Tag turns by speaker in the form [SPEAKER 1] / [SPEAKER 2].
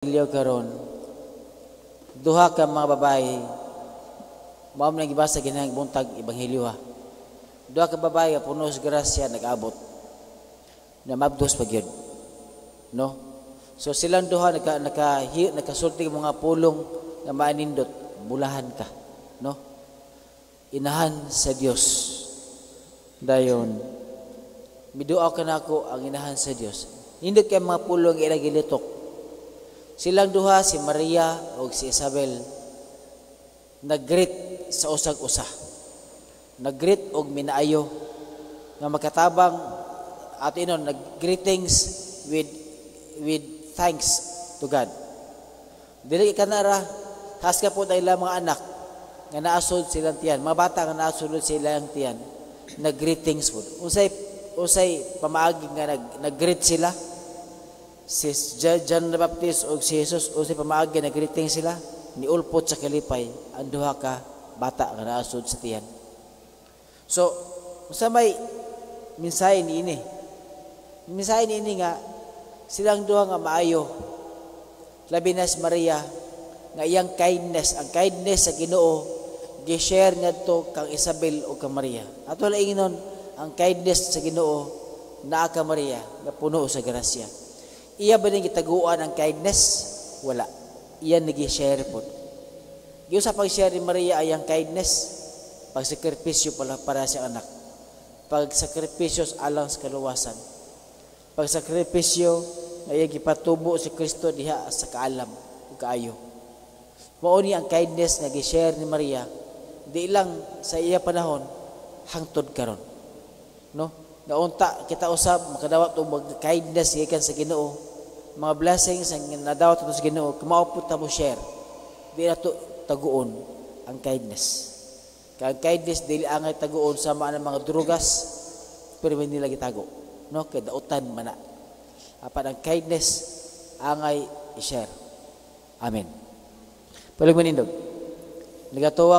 [SPEAKER 1] Ebanghelyo karon duha ka mga babae mao man gibasa ginang buntag ebanghelyo ha. Duha ka babae nga puno sa grasya nag-abot na mabdos pagyud, no? So silang duha nakasulti mga pulong nga maanindot, bulahan ka, no? Inahan sa Dios. Dayon miduaw ka nako ang inahan sa Dios. Hindi kay mga pulong ila gilitok. Silang duha, si Maria o si Isabel, nag-greet sa usag-usa. Nag-greet og minaayo nga makatabang at nag-greetings with thanks to God. Dili ka na haska po tayo mga anak nga naasod silang tiyan, mga bata nga naasod silang tiyan, nag-greetings po. Usay pamaagi nga nag-greet sila. Si John the Baptist o si Jesus o si pamaagi nag-greeting sila ni ulpot sa kalipay ang duha ka bata nga naasod sa tiyan. So sa may mensahe niini nga silang duha nga maayo, labi na si Maria nga iyang kindness, ang kindness sa Ginoo gi-share ngadto kang Isabel o kang Maria. Ato lang ingon ang kindness sa Ginoo naa ka Maria nga puno sa grasya. Iya ba nang gitaguan ang kindness? Wala. Iya nag-share po. Yung sa pag-share ni Maria ay ang kindness, pagsakripisyo para sa anak. Pagsakripisyo alang sa kaluwasan. Pagsakripisyo ay gipatubo si Kristo diha sa kaalam ug kaayo. Mao ni ang kindness nga gi-share ni Maria di lang sa iya panahon hangtod karon. No? Naunta kita usab makadawat og kindness gikan sa Ginoo. Mga blessings ang nadawat sa Ginoo, kumaupot ta mo share. Di na to taguon ang kindness. Kaya kindness dili angay taguon sama ang mga drugas, pero hindi nila gitago. No, kay dautan man na. Apan ang kindness angay i-share. Amen. Palugman indog. Nagatuwa